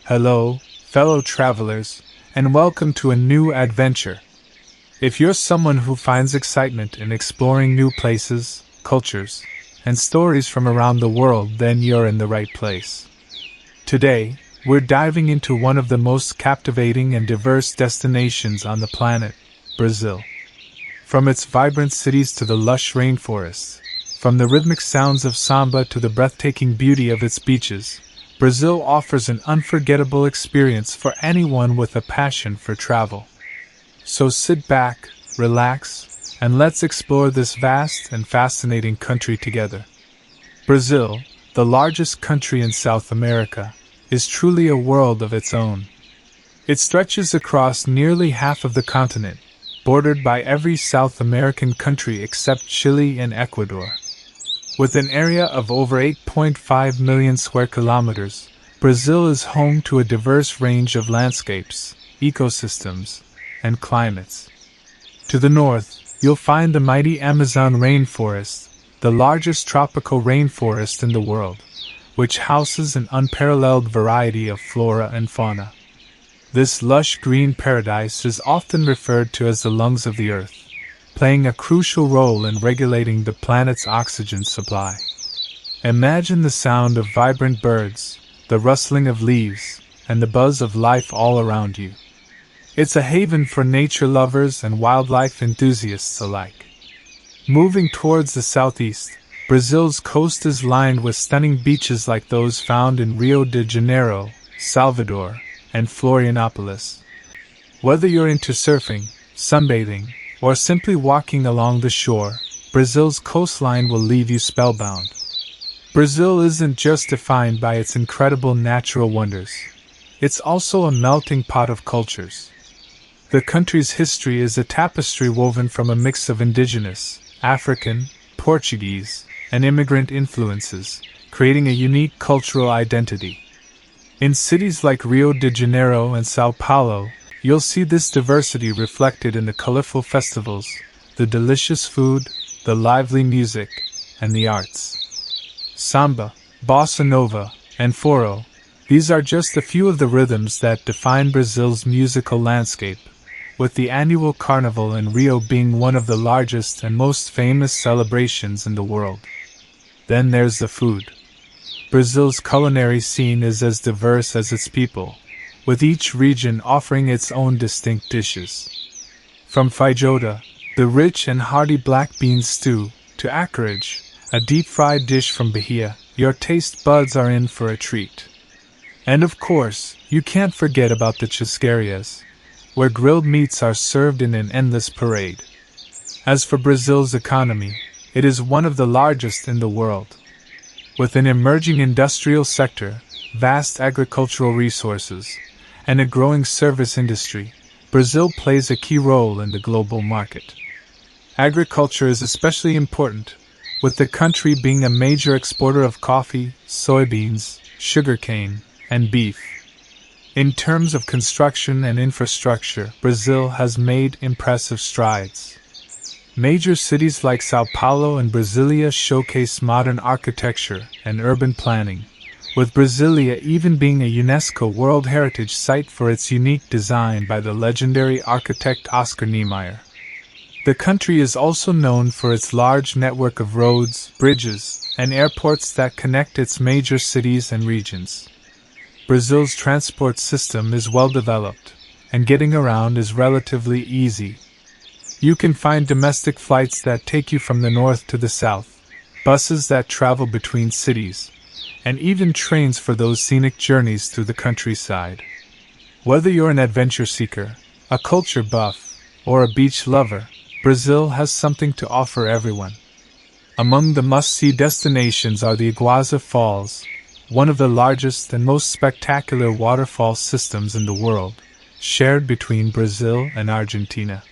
Hello, fellow travelers, and welcome to a new adventure. If you're someone who finds excitement in exploring new places, cultures, and stories from around the world, then you're in the right place. Today, we're diving into one of the most captivating and diverse destinations on the planet, Brazil. From its vibrant cities to the lush rainforests, from the rhythmic sounds of samba to the breathtaking beauty of its beaches, Brazil offers an unforgettable experience for anyone with a passion for travel. So sit back, relax, and let's explore this vast and fascinating country together. Brazil, the largest country in South America, is truly a world of its own. It stretches across nearly half of the continent, bordered by every South American country except Chile and Ecuador. With an area of over 8.5 million square kilometers, Brazil is home to a diverse range of landscapes, ecosystems, and climates. To the north, you'll find the mighty Amazon rainforest, the largest tropical rainforest in the world, which houses an unparalleled variety of flora and fauna. This lush green paradise is often referred to as the lungs of the earth, playing a crucial role in regulating the planet's oxygen supply. Imagine the sound of vibrant birds, the rustling of leaves, and the buzz of life all around you. It's a haven for nature lovers and wildlife enthusiasts alike. Moving towards the southeast, Brazil's coast is lined with stunning beaches like those found in Rio de Janeiro, Salvador, and Florianopolis. Whether you're into surfing, sunbathing, or simply walking along the shore, Brazil's coastline will leave you spellbound. Brazil isn't just defined by its incredible natural wonders. It's also a melting pot of cultures. The country's history is a tapestry woven from a mix of indigenous, African, Portuguese, and immigrant influences, creating a unique cultural identity. In cities like Rio de Janeiro and Sao Paulo, you'll see this diversity reflected in the colorful festivals, the delicious food, the lively music, and the arts. Samba, bossa nova, and forró, these are just a few of the rhythms that define Brazil's musical landscape, with the annual carnival in Rio being one of the largest and most famous celebrations in the world. Then there's the food. Brazil's culinary scene is as diverse as its people, with each region offering its own distinct dishes. From feijoada, the rich and hearty black bean stew, to acarajé, a deep-fried dish from Bahia, your taste buds are in for a treat. And of course, you can't forget about the churrascarias, where grilled meats are served in an endless parade. As for Brazil's economy, it is one of the largest in the world. With an emerging industrial sector, vast agricultural resources, and a growing service industry, Brazil plays a key role in the global market. Agriculture is especially important, with the country being a major exporter of coffee, soybeans, sugarcane, and beef. In terms of construction and infrastructure, Brazil has made impressive strides. Major cities like Sao Paulo and Brasilia showcase modern architecture and urban planning, with Brasilia even being a UNESCO World Heritage Site for its unique design by the legendary architect Oscar Niemeyer. The country is also known for its large network of roads, bridges, and airports that connect its major cities and regions. Brazil's transport system is well developed, and getting around is relatively easy. You can find domestic flights that take you from the north to the south, buses that travel between cities, and even trains for those scenic journeys through the countryside. Whether you're an adventure seeker, a culture buff, or a beach lover, Brazil has something to offer everyone. Among the must-see destinations are the Waterfalls, one of the largest and most spectacular waterfall systems in the world, shared between Brazil and Argentina.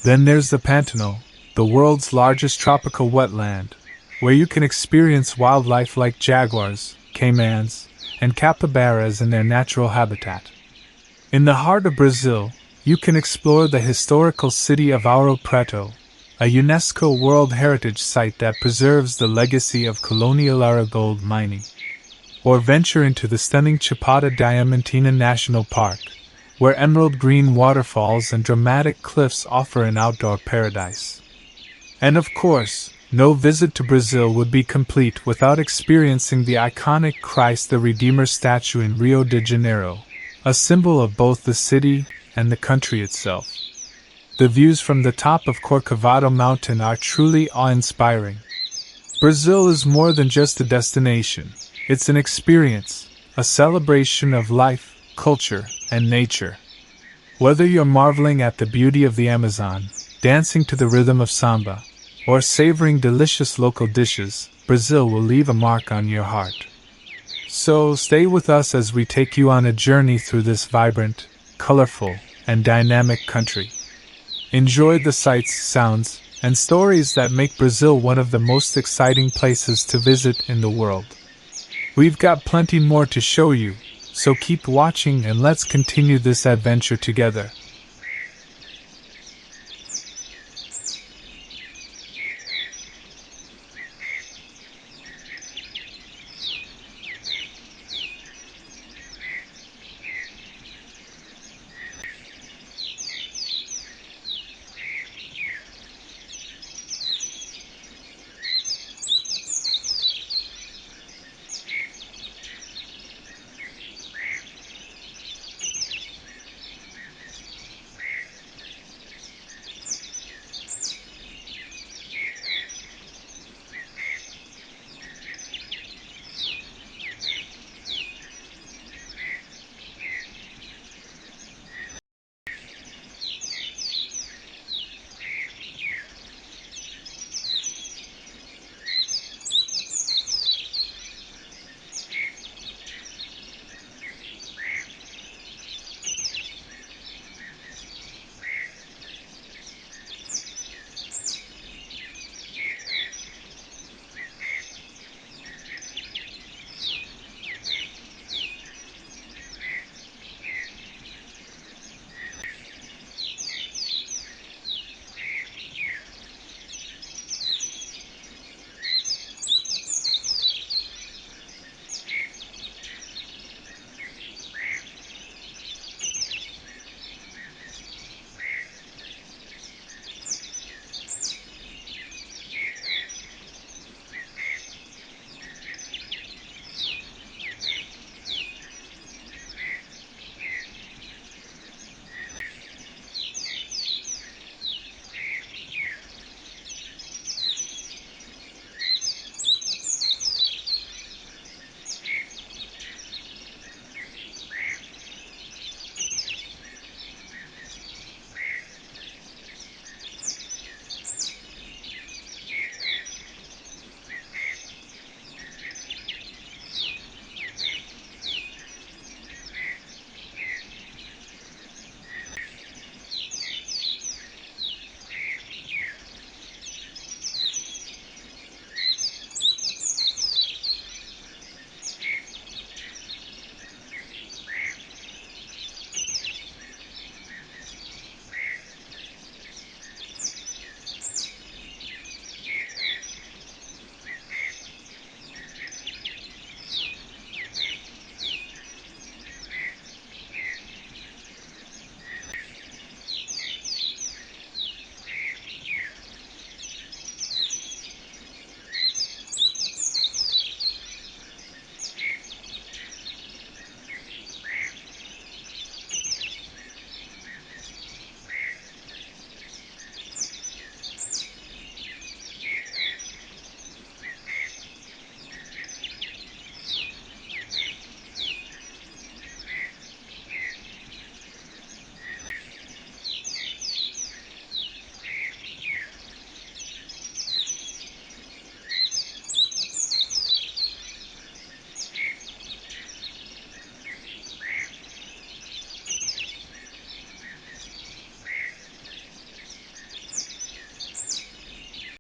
Then there's the Pantanal, the world's largest tropical wetland, where you can experience wildlife like jaguars, caimans, and capybaras in their natural habitat. In the heart of Brazil, you can explore the historical city of Ouro Preto, a UNESCO World Heritage Site that preserves the legacy of colonial era gold mining. or venture into the stunning Chapada Diamantina National Park, where emerald green waterfalls and dramatic cliffs offer an outdoor paradise. And of course, no visit to Brazil would be complete without experiencing the iconic Christ the Redeemer statue in Rio de Janeiro, a symbol of both the city and the country itself. The views from the top of Corcovado Mountain are truly awe-inspiring. Brazil is more than just a destination, it's an experience, a celebration of life, culture, and nature. Whether you're marveling at the beauty of the Amazon, dancing to the rhythm of samba, or savoring delicious local dishes, Brazil will leave a mark on your heart. So stay with us as we take you on a journey through this vibrant, colorful, and dynamic country. Enjoy the sights, sounds, and stories that make Brazil one of the most exciting places to visit in the world. We've got plenty more to show you, so keep watching and let's continue this adventure together.